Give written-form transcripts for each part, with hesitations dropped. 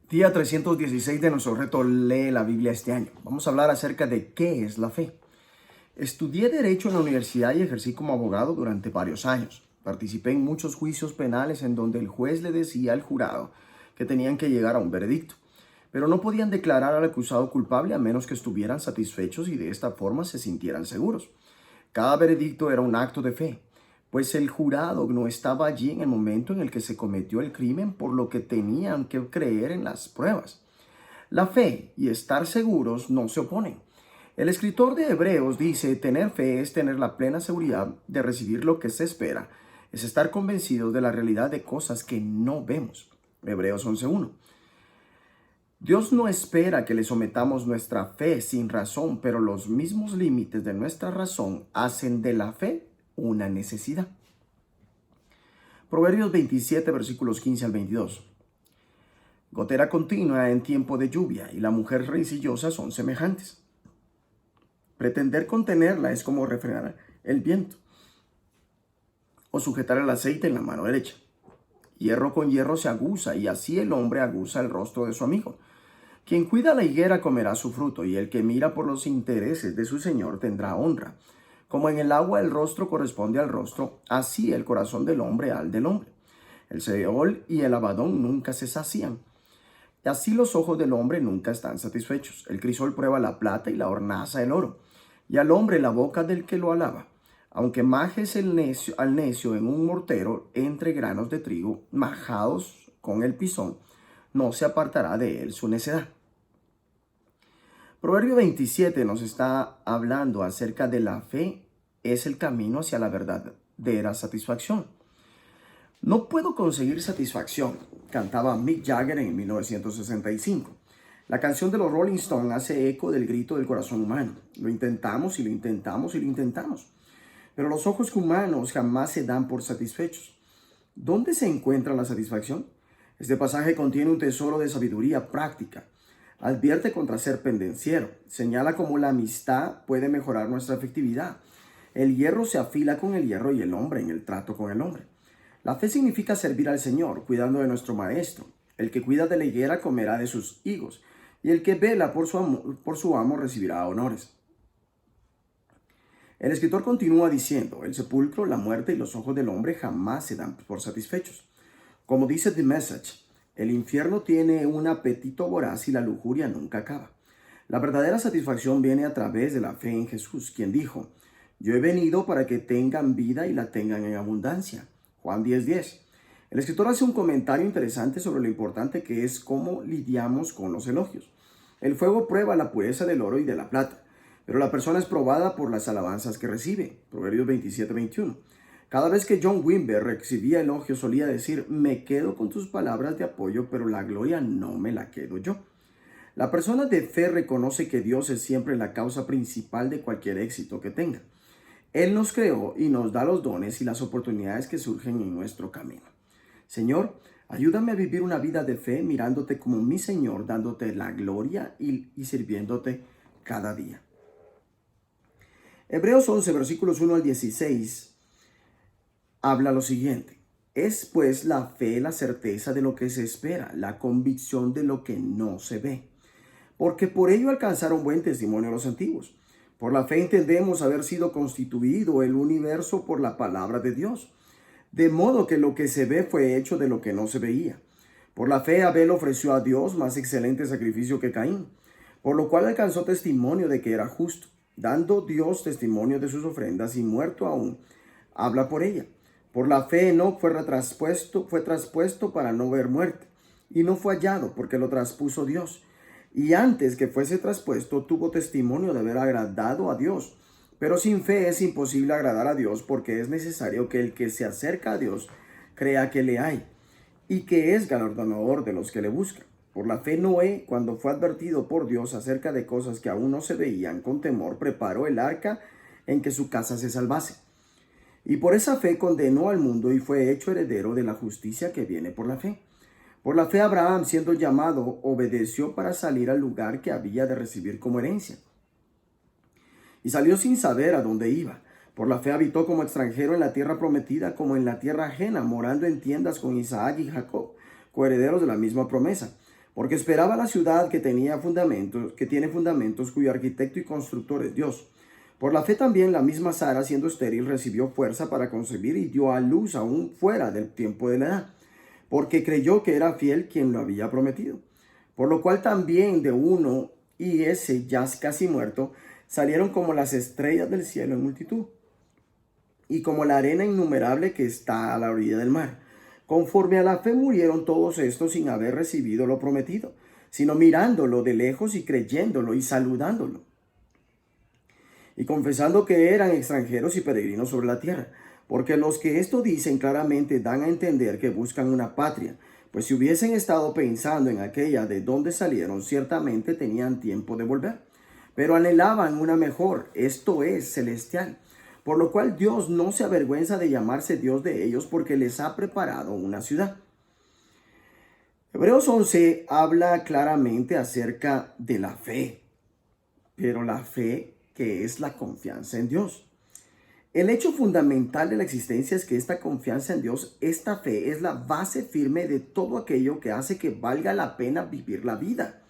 Día 316 de nuestro reto Lee la Biblia este año. Vamos a hablar acerca de qué es la fe. Estudié Derecho en la universidad y ejercí como abogado durante varios años. Participé en muchos juicios penales en donde el juez le decía al jurado que tenían que llegar a un veredicto, pero no podían declarar al acusado culpable a menos que estuvieran satisfechos y de esta forma se sintieran seguros. Cada veredicto era un acto de fe, pues el jurado no estaba allí en el momento en el que se cometió el crimen, por lo que tenían que creer en las pruebas. La fe y estar seguros no se oponen. El escritor de Hebreos dice, tener fe es tener la plena seguridad de recibir lo que se espera, es estar convencidos de la realidad de cosas que no vemos. Hebreos 11:1. Dios no espera que le sometamos nuestra fe sin razón, pero los mismos límites de nuestra razón hacen de la fe una necesidad. Proverbios 27, versículos 15 al 22. Gotera continua en tiempo de lluvia y la mujer rencillosa son semejantes. Pretender contenerla es como refrenar el viento o sujetar el aceite en la mano derecha. Hierro con hierro se aguza y así el hombre aguza el rostro de su amigo. Quien cuida la higuera comerá su fruto, y el que mira por los intereses de su señor tendrá honra. Como en el agua el rostro corresponde al rostro, así el corazón del hombre al del hombre. El Seol y el Abadón nunca se sacían, y así los ojos del hombre nunca están satisfechos. El crisol prueba la plata y la hornaza el oro, y al hombre la boca del que lo alaba. Aunque majes al necio en un mortero entre granos de trigo majados con el pisón, no se apartará de él su necedad. Proverbio 27 nos está hablando acerca de la fe es el camino hacia la verdadera satisfacción. No puedo conseguir satisfacción, cantaba Mick Jagger en 1965. La canción de los Rolling Stones hace eco del grito del corazón humano. Lo intentamos y lo intentamos y lo intentamos. Pero los ojos humanos jamás se dan por satisfechos. ¿Dónde se encuentra la satisfacción? Este pasaje contiene un tesoro de sabiduría práctica. Advierte contra ser pendenciero. Señala cómo la amistad puede mejorar nuestra efectividad. El hierro se afila con el hierro y el hombre en el trato con el hombre. La fe significa servir al Señor, cuidando de nuestro Maestro. El que cuida de la higuera comerá de sus higos, y el que vela por su amo recibirá honores. El escritor continúa diciendo, el sepulcro, la muerte y los ojos del hombre jamás se dan por satisfechos. Como dice The Message, el infierno tiene un apetito voraz y la lujuria nunca acaba. La verdadera satisfacción viene a través de la fe en Jesús, quien dijo, yo he venido para que tengan vida y la tengan en abundancia. Juan 10:10. El escritor hace un comentario interesante sobre lo importante que es cómo lidiamos con los elogios. El fuego prueba la pureza del oro y de la plata, pero la persona es probada por las alabanzas que recibe. Proverbios 27:21. Cada vez que John Wimber recibía elogios solía decir, me quedo con tus palabras de apoyo, pero la gloria no me la quedo yo. La persona de fe reconoce que Dios es siempre la causa principal de cualquier éxito que tenga. Él nos creó y nos da los dones y las oportunidades que surgen en nuestro camino. Señor, ayúdame a vivir una vida de fe mirándote como mi Señor, dándote la gloria y sirviéndote cada día. Hebreos 11, versículos 1 al 16, habla lo siguiente. Es pues la fe la certeza de lo que se espera, la convicción de lo que no se ve. Porque por ello alcanzaron buen testimonio los antiguos. Por la fe entendemos haber sido constituido el universo por la palabra de Dios. De modo que lo que se ve fue hecho de lo que no se veía. Por la fe Abel ofreció a Dios más excelente sacrificio que Caín, por lo cual alcanzó testimonio de que era justo, dando Dios testimonio de sus ofrendas y muerto aún, habla por ella. Por la fe Enoc fue traspuesto para no ver muerte, y no fue hallado porque lo traspuso Dios. Y antes que fuese traspuesto, tuvo testimonio de haber agradado a Dios. Pero sin fe es imposible agradar a Dios, porque es necesario que el que se acerca a Dios crea que le hay, y que es galardonador de los que le buscan. Por la fe Noé, cuando fue advertido por Dios acerca de cosas que aún no se veían, con temor preparó el arca en que su casa se salvase. Y por esa fe condenó al mundo y fue hecho heredero de la justicia que viene por la fe. Por la fe Abraham, siendo llamado, obedeció para salir al lugar que había de recibir como herencia. Y salió sin saber a dónde iba. Por la fe habitó como extranjero en la tierra prometida, como en la tierra ajena, morando en tiendas con Isaac y Jacob, coherederos de la misma promesa. porque esperaba la ciudad que tiene fundamentos, cuyo arquitecto y constructor es Dios. Por la fe también la misma Sara, siendo estéril, recibió fuerza para concebir y dio a luz aún fuera del tiempo de la edad, porque creyó que era fiel quien lo había prometido. Por lo cual también de uno, y ese ya casi muerto, salieron como las estrellas del cielo en multitud, y como la arena innumerable que está a la orilla del mar. Conforme a la fe murieron todos estos sin haber recibido lo prometido, sino mirándolo de lejos y creyéndolo y saludándolo, y confesando que eran extranjeros y peregrinos sobre la tierra. Porque los que esto dicen claramente dan a entender que buscan una patria, pues si hubiesen estado pensando en aquella de donde salieron, ciertamente tenían tiempo de volver. Pero anhelaban una mejor, esto es, celestial. Por lo cual Dios no se avergüenza de llamarse Dios de ellos, porque les ha preparado una ciudad. Hebreos 11 habla claramente acerca de la fe, pero la fe que es la confianza en Dios. El hecho fundamental de la existencia es que esta confianza en Dios, esta fe, es la base firme de todo aquello que hace que valga la pena vivir la vida.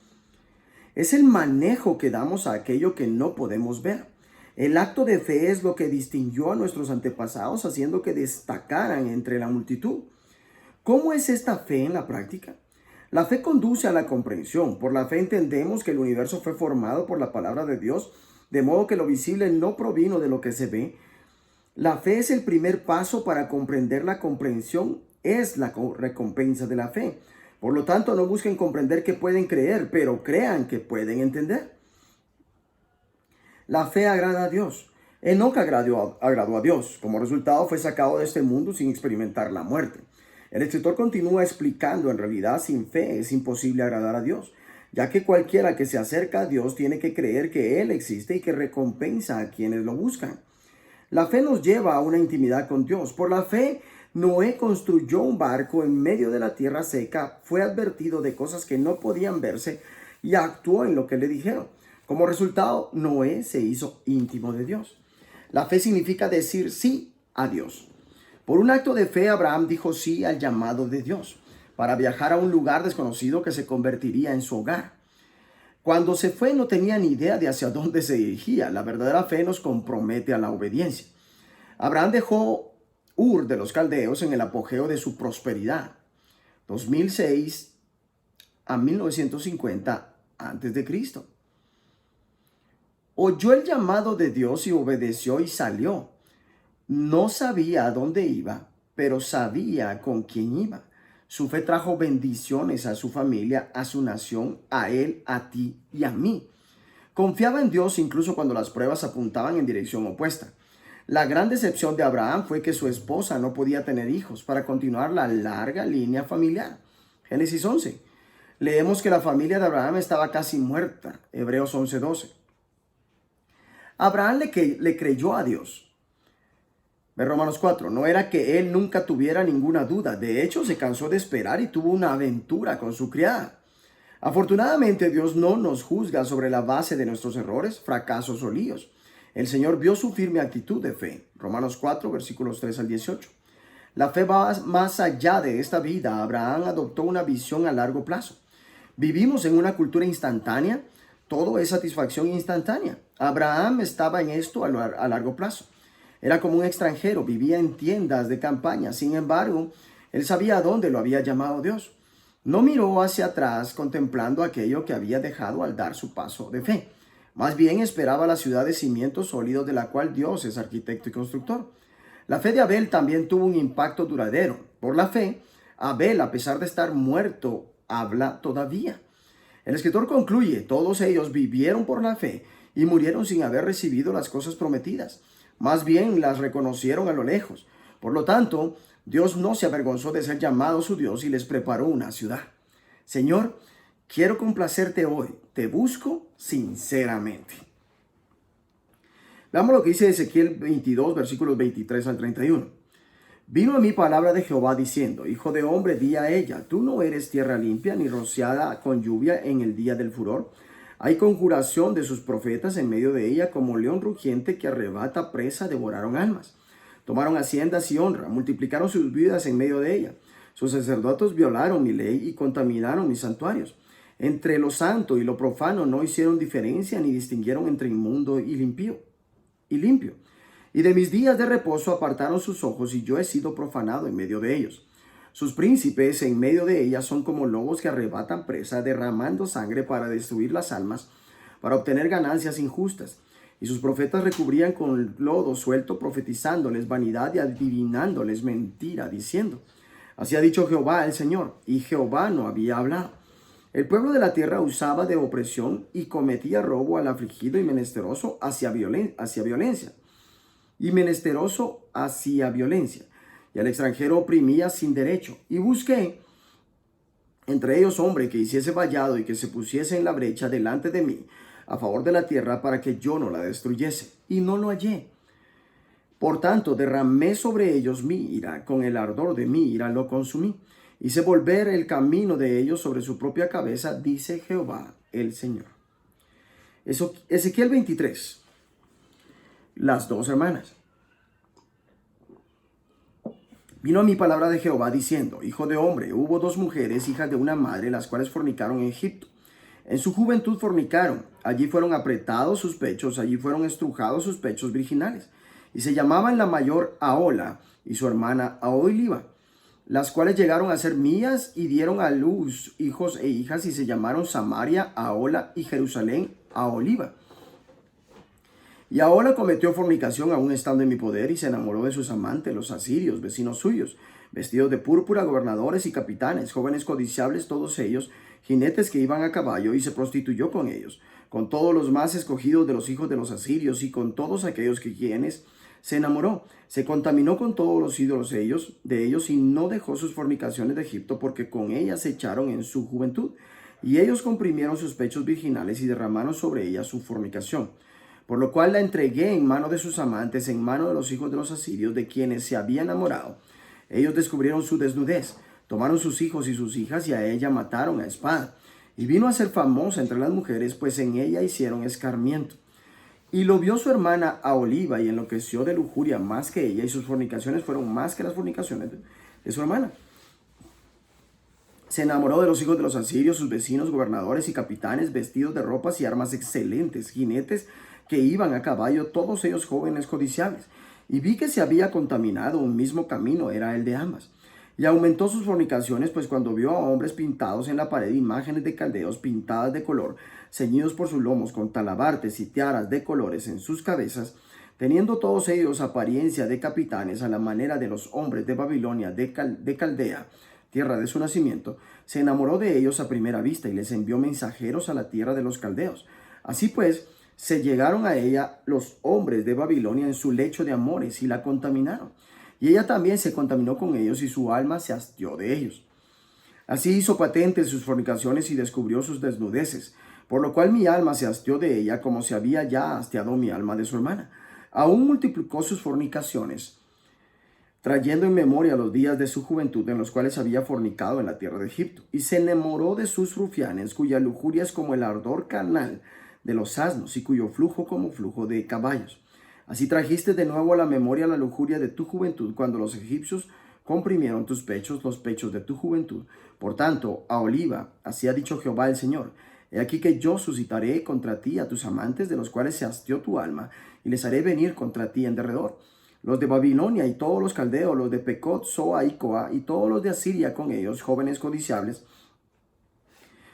Es el manejo que damos a aquello que no podemos ver. El acto de fe es lo que distinguió a nuestros antepasados, haciendo que destacaran entre la multitud. ¿Cómo es esta fe en la práctica? La fe conduce a la comprensión. Por la fe entendemos que el universo fue formado por la palabra de Dios, de modo que lo visible no provino de lo que se ve. La fe es el primer paso para comprender. La comprensión es la recompensa de la fe. Por lo tanto, no busquen comprender que pueden creer, pero crean que pueden entender. La fe agrada a Dios. Enoc agradó a Dios. Como resultado, fue sacado de este mundo sin experimentar la muerte. El escritor continúa explicando, en realidad, sin fe es imposible agradar a Dios, ya que cualquiera que se acerca a Dios tiene que creer que Él existe y que recompensa a quienes lo buscan. La fe nos lleva a una intimidad con Dios. Por la fe, Noé construyó un barco en medio de la tierra seca, fue advertido de cosas que no podían verse y actuó en lo que le dijeron. Como resultado, Noé se hizo íntimo de Dios. La fe significa decir sí a Dios. Por un acto de fe, Abraham dijo sí al llamado de Dios para viajar a un lugar desconocido que se convertiría en su hogar. Cuando se fue no tenía ni idea de hacia dónde se dirigía. La verdadera fe nos compromete a la obediencia. Abraham dejó Ur de los Caldeos en el apogeo de su prosperidad, 2006 a 1950 a.C. Oyó el llamado de Dios y obedeció y salió. No sabía a dónde iba, pero sabía con quién iba. Su fe trajo bendiciones a su familia, a su nación, a él, a ti y a mí. Confiaba en Dios incluso cuando las pruebas apuntaban en dirección opuesta. La gran decepción de Abraham fue que su esposa no podía tener hijos para continuar la larga línea familiar. Génesis 11. Leemos que la familia de Abraham estaba casi muerta. Hebreos 11:12. Abraham le creyó a Dios. Romanos 4. No era que él nunca tuviera ninguna duda. De hecho, se cansó de esperar y tuvo una aventura con su criada. Afortunadamente, Dios no nos juzga sobre la base de nuestros errores, fracasos o líos. El Señor vio su firme actitud de fe. Romanos 4, versículos 3 al 18. La fe va más allá de esta vida. Abraham adoptó una visión a largo plazo. Vivimos en una cultura instantánea. Todo es satisfacción instantánea. Abraham estaba en esto a largo plazo. Era como un extranjero, vivía en tiendas de campaña. Sin embargo, él sabía a dónde lo había llamado Dios. No miró hacia atrás contemplando aquello que había dejado al dar su paso de fe. Más bien esperaba la ciudad de cimientos sólidos de la cual Dios es arquitecto y constructor. La fe de Abel también tuvo un impacto duradero. Por la fe, Abel, a pesar de estar muerto, habla todavía. El escritor concluye, todos ellos vivieron por la fe y murieron sin haber recibido las cosas prometidas. Más bien las reconocieron a lo lejos. Por lo tanto, Dios no se avergonzó de ser llamado su Dios y les preparó una ciudad. Señor, quiero complacerte hoy. Te busco sinceramente. Veamos lo que dice Ezequiel 22, versículos 23 al 31. Vino a mí palabra de Jehová diciendo, Hijo de hombre, di a ella, tú no eres tierra limpia ni rociada con lluvia en el día del furor. Hay conjuración de sus profetas en medio de ella, como león rugiente que arrebata presa, devoraron almas. Tomaron haciendas y honra, multiplicaron sus vidas en medio de ella. Sus sacerdotes violaron mi ley y contaminaron mis santuarios. Entre lo santo y lo profano no hicieron diferencia ni distinguieron entre inmundo y limpio. Y de mis días de reposo apartaron sus ojos, y yo he sido profanado en medio de ellos. Sus príncipes en medio de ellas son como lobos que arrebatan presa, derramando sangre para destruir las almas, para obtener ganancias injustas. Y sus profetas recubrían con lodo suelto, profetizándoles vanidad y adivinándoles mentira, diciendo: así ha dicho Jehová el Señor. Y Jehová no había hablado. El pueblo de la tierra usaba de opresión y cometía robo al afligido y menesteroso hacia violencia. Y menesteroso hacia violencia. Y al extranjero oprimía sin derecho. Y busqué entre ellos hombre que hiciese vallado y que se pusiese en la brecha delante de mí a favor de la tierra para que yo no la destruyese. Y no lo hallé. Por tanto, derramé sobre ellos mi ira, con el ardor de mi ira lo consumí. Hice volver el camino de ellos sobre su propia cabeza, dice Jehová el Señor. Ezequiel 23. Las dos hermanas. Vino a mí palabra de Jehová diciendo: hijo de hombre, hubo dos mujeres, hijas de una madre, las cuales fornicaron en Egipto. En su juventud fornicaron, allí fueron apretados sus pechos, allí fueron estrujados sus pechos virginales. Y se llamaban la mayor Ahola y su hermana Aholiba, las cuales llegaron a ser mías y dieron a luz hijos e hijas, y se llamaron Samaria, Ahola, y Jerusalén, Aholiba. Y Ahola cometió fornicación aún estando en mi poder, y se enamoró de sus amantes, los asirios, vecinos suyos, vestidos de púrpura, gobernadores y capitanes, jóvenes codiciables todos ellos, jinetes que iban a caballo, y se prostituyó con ellos, con todos los más escogidos de los hijos de los asirios, y con todos aquellos quienes se enamoró. Se contaminó con todos los ídolos de ellos, y no dejó sus fornicaciones de Egipto, porque con ellas se echaron en su juventud. Y ellos comprimieron sus pechos virginales y derramaron sobre ellas su fornicación. Por lo cual la entregué en mano de sus amantes, en mano de los hijos de los asirios, de quienes se había enamorado. Ellos descubrieron su desnudez, tomaron sus hijos y sus hijas, y a ella mataron a espada. Y vino a ser famosa entre las mujeres, pues en ella hicieron escarmiento. Y lo vio su hermana Aholiba, y enloqueció de lujuria más que ella, y sus fornicaciones fueron más que las fornicaciones de su hermana. Se enamoró de los hijos de los asirios, sus vecinos, gobernadores y capitanes, vestidos de ropas y armas excelentes, jinetes que iban a caballo, todos ellos jóvenes codiciables. Y vi que se había contaminado, un mismo camino era el de ambas. Y aumentó sus fornicaciones, pues cuando vio a hombres pintados en la pared, imágenes de caldeos pintadas de color, ceñidos por sus lomos con talabartes y tiaras de colores en sus cabezas, teniendo todos ellos apariencia de capitanes a la manera de los hombres de Babilonia, de Caldea, tierra de su nacimiento, se enamoró de ellos a primera vista y les envió mensajeros a la tierra de los caldeos. Así pues, se llegaron a ella los hombres de Babilonia en su lecho de amores y la contaminaron. Y ella también se contaminó con ellos, y su alma se hastió de ellos. Así hizo patentes sus fornicaciones y descubrió sus desnudeces, por lo cual mi alma se hastió de ella, como se había ya hastiado mi alma de su hermana. Aún multiplicó sus fornicaciones, trayendo en memoria los días de su juventud en los cuales había fornicado en la tierra de Egipto. Y se enamoró de sus rufianes, cuya lujuria es como el ardor carnal de los asnos, y cuyo flujo como flujo de caballos. Así trajiste de nuevo a la memoria la lujuria de tu juventud, cuando los egipcios comprimieron tus pechos, los pechos de tu juventud. Por tanto, Aholiba, así ha dicho Jehová el Señor: he aquí que yo suscitaré contra ti a tus amantes, de los cuales se hastió tu alma, y les haré venir contra ti en derredor. Los de Babilonia y todos los caldeos, los de Pecot, Soa y Coa, y todos los de Asiria con ellos, jóvenes codiciables,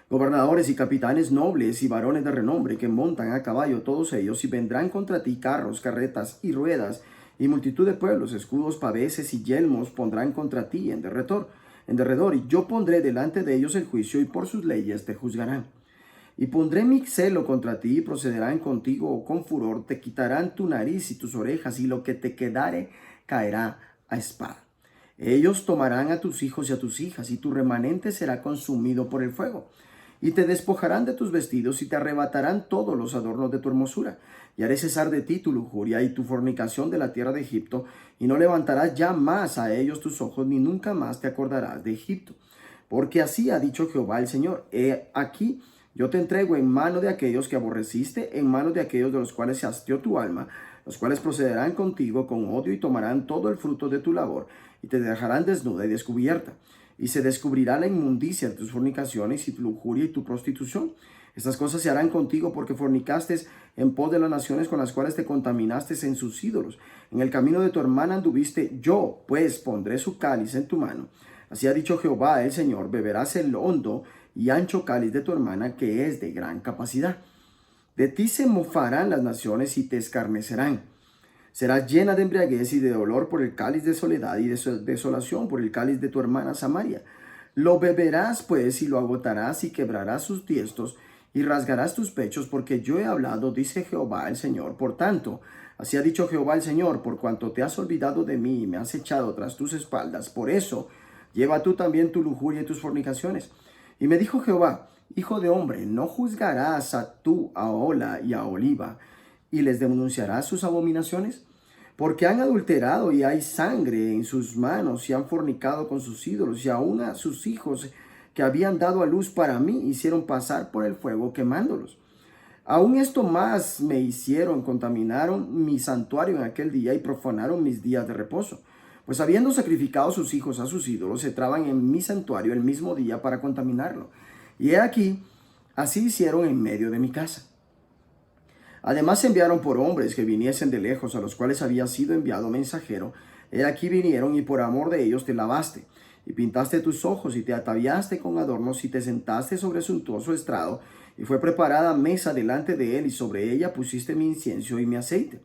gobernadores y capitanes nobles y varones de renombre que montan a caballo, todos ellos, y vendrán contra ti carros, carretas y ruedas, y multitud de pueblos, escudos, paveses y yelmos pondrán contra ti en derredor, y yo pondré delante de ellos el juicio, y por sus leyes te juzgarán. Y pondré mi celo contra ti, y procederán contigo con furor, te quitarán tu nariz y tus orejas, y lo que te quedare caerá a espada. Ellos tomarán a tus hijos y a tus hijas, y tu remanente será consumido por el fuego. Y te despojarán de tus vestidos, y te arrebatarán todos los adornos de tu hermosura. Y haré cesar de ti tu lujuria y tu fornicación de la tierra de Egipto, y no levantarás ya más a ellos tus ojos, ni nunca más te acordarás de Egipto. Porque así ha dicho Jehová el Señor: he aquí, yo te entrego en mano de aquellos que aborreciste, en mano de aquellos de los cuales se hastió tu alma, los cuales procederán contigo con odio y tomarán todo el fruto de tu labor, y te dejarán desnuda y descubierta. y se descubrirá la inmundicia de tus fornicaciones y tu lujuria y tu prostitución. Estas cosas se harán contigo porque fornicaste en pos de las naciones con las cuales te contaminaste en sus ídolos. En el camino de tu hermana anduviste, yo pues pondré su cáliz en tu mano. Así ha dicho Jehová el Señor, beberás el hondo y ancho cáliz de tu hermana, que es de gran capacidad. De ti se mofarán las naciones y te escarnecerán. Serás llena de embriaguez y de dolor por el cáliz de soledad y de desolación por el cáliz de tu hermana Samaria. Lo beberás pues y lo agotarás y quebrarás sus tiestos y rasgarás tus pechos, porque yo he hablado, dice Jehová el Señor. Por tanto, así ha dicho Jehová el Señor, por cuanto te has olvidado de mí y me has echado tras tus espaldas, por eso lleva tú también tu lujuria y tus fornicaciones. Y me dijo Jehová, hijo de hombre, ¿no juzgarás tú a Ola y a Oliva y les denunciarás sus abominaciones? Porque han adulterado y hay sangre en sus manos y han fornicado con sus ídolos, y aún a sus hijos que habían dado a luz para mí hicieron pasar por el fuego quemándolos. Aún esto más me hicieron, contaminaron mi santuario en aquel día y profanaron mis días de reposo. Pues habiendo sacrificado sus hijos a sus ídolos, se traban en mi santuario el mismo día para contaminarlo. Y he aquí, así hicieron en medio de mi casa. Además enviaron por hombres que viniesen de lejos, a los cuales había sido enviado mensajero. He aquí vinieron, y por amor de ellos te lavaste, y pintaste tus ojos, y te ataviaste con adornos, y te sentaste sobre suntuoso estrado, y fue preparada mesa delante de él, y sobre ella pusiste mi incienso y mi aceite.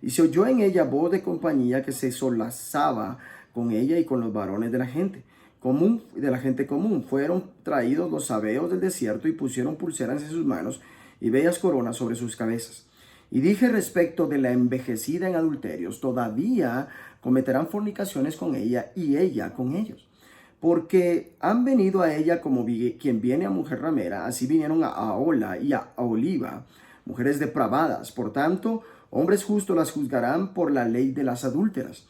Y se oyó en ella voz de compañía que se solazaba con ella y con los varones de la gente común. Fueron traídos los sabeos del desierto y pusieron pulseras en sus manos y bellas coronas sobre sus cabezas. Y dije respecto de la envejecida en adulterios, todavía cometerán fornicaciones con ella y ella con ellos. Porque han venido a ella como quien viene a mujer ramera, así vinieron a Ola y a Oliva, mujeres depravadas. Por tanto, hombres justos las juzgarán por la ley de las adúlteras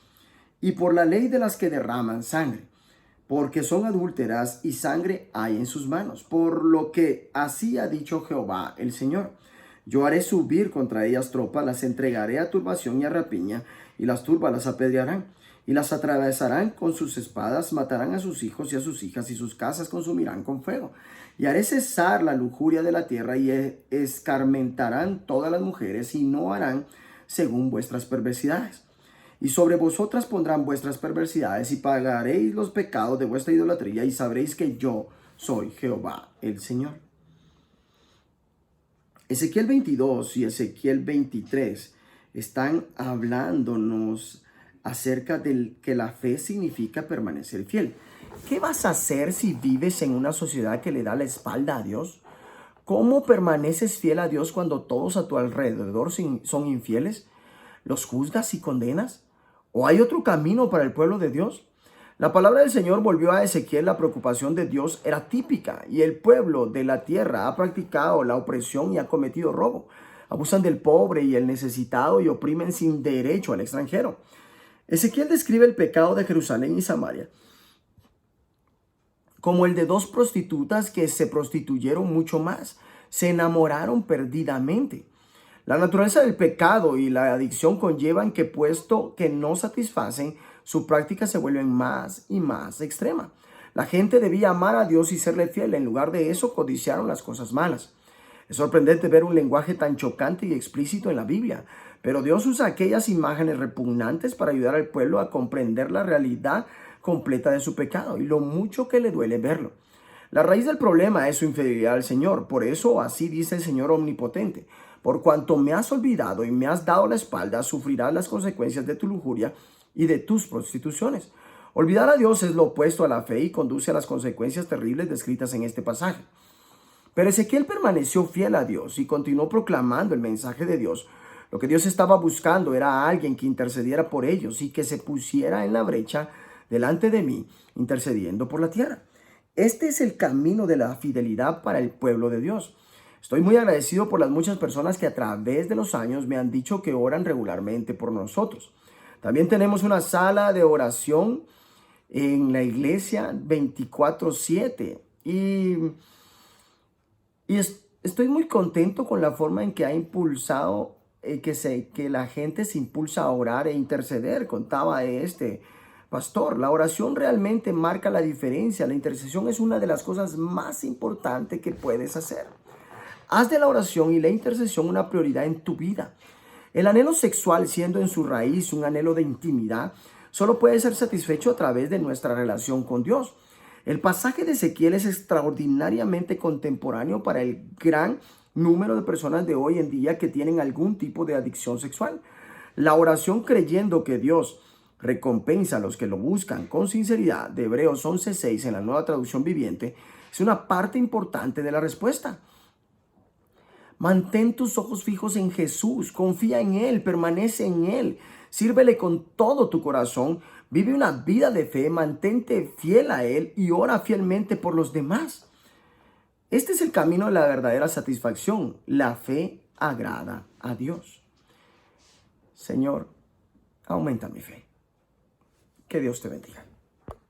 y por la ley de las que derraman sangre, porque son adúlteras y sangre hay en sus manos. Por lo que así ha dicho Jehová el Señor. Yo haré subir contra ellas tropas, las entregaré a turbación y a rapiña, y las turbas las apedrearán, y las atravesarán con sus espadas, matarán a sus hijos y a sus hijas, y sus casas consumirán con fuego. Y haré cesar la lujuria de la tierra, y escarmentarán todas las mujeres, y no harán según vuestras perversidades. Y sobre vosotras pondrán vuestras perversidades, y pagaréis los pecados de vuestra idolatría, y sabréis que yo soy Jehová el Señor. Ezequiel 22 y Ezequiel 23 están hablándonos acerca de que la fe significa permanecer fiel. ¿Qué vas a hacer si vives en una sociedad que le da la espalda a Dios? ¿Cómo permaneces fiel a Dios cuando todos a tu alrededor son infieles? ¿Los juzgas y condenas? ¿O hay otro camino para el pueblo de Dios? La palabra del Señor volvió a Ezequiel. La preocupación de Dios era típica, y el pueblo de la tierra ha practicado la opresión y ha cometido robo. Abusan del pobre y el necesitado y oprimen sin derecho al extranjero. Ezequiel describe el pecado de Jerusalén y Samaria como el de dos prostitutas que se prostituyeron mucho más, se enamoraron perdidamente. La naturaleza del pecado y la adicción conllevan que, puesto que no satisfacen, su práctica se vuelve más y más extrema. La gente debía amar a Dios y serle fiel. En lugar de eso, codiciaron las cosas malas. Es sorprendente ver un lenguaje tan chocante y explícito en la Biblia, pero Dios usa aquellas imágenes repugnantes para ayudar al pueblo a comprender la realidad completa de su pecado y lo mucho que le duele verlo. La raíz del problema es su infidelidad al Señor. Por eso así dice el Señor omnipotente: por cuanto me has olvidado y me has dado la espalda, sufrirás las consecuencias de tu lujuria y de tus prostituciones. Olvidar a Dios es lo opuesto a la fe y conduce a las consecuencias terribles descritas en este pasaje. Pero Ezequiel permaneció fiel a Dios y continuó proclamando el mensaje de Dios. Lo que Dios estaba buscando era a alguien que intercediera por ellos y que se pusiera en la brecha delante de mí, intercediendo por la tierra. Este es el camino de la fidelidad para el pueblo de Dios. Estoy muy agradecido por las muchas personas que a través de los años me han dicho que oran regularmente por nosotros. También tenemos una sala de oración en la iglesia 24/7 estoy muy contento con la forma en que ha impulsado que la gente se impulsa a orar e interceder. Contaba Pastor, la oración realmente marca la diferencia. La intercesión es una de las cosas más importantes que puedes hacer. Haz de la oración y la intercesión una prioridad en tu vida. El anhelo sexual, siendo en su raíz un anhelo de intimidad, solo puede ser satisfecho a través de nuestra relación con Dios. El pasaje de Ezequiel es extraordinariamente contemporáneo para el gran número de personas de hoy en día que tienen algún tipo de adicción sexual. La oración creyendo que Dios recompensa a los que lo buscan con sinceridad, de Hebreos 11:6 en la Nueva Traducción Viviente, es una parte importante de la respuesta. Mantén tus ojos fijos en Jesús, confía en Él, permanece en Él, sírvele con todo tu corazón, vive una vida de fe, mantente fiel a Él y ora fielmente por los demás. Este es el camino de la verdadera satisfacción. La fe agrada a Dios. Señor, aumenta mi fe. Que Dios te bendiga.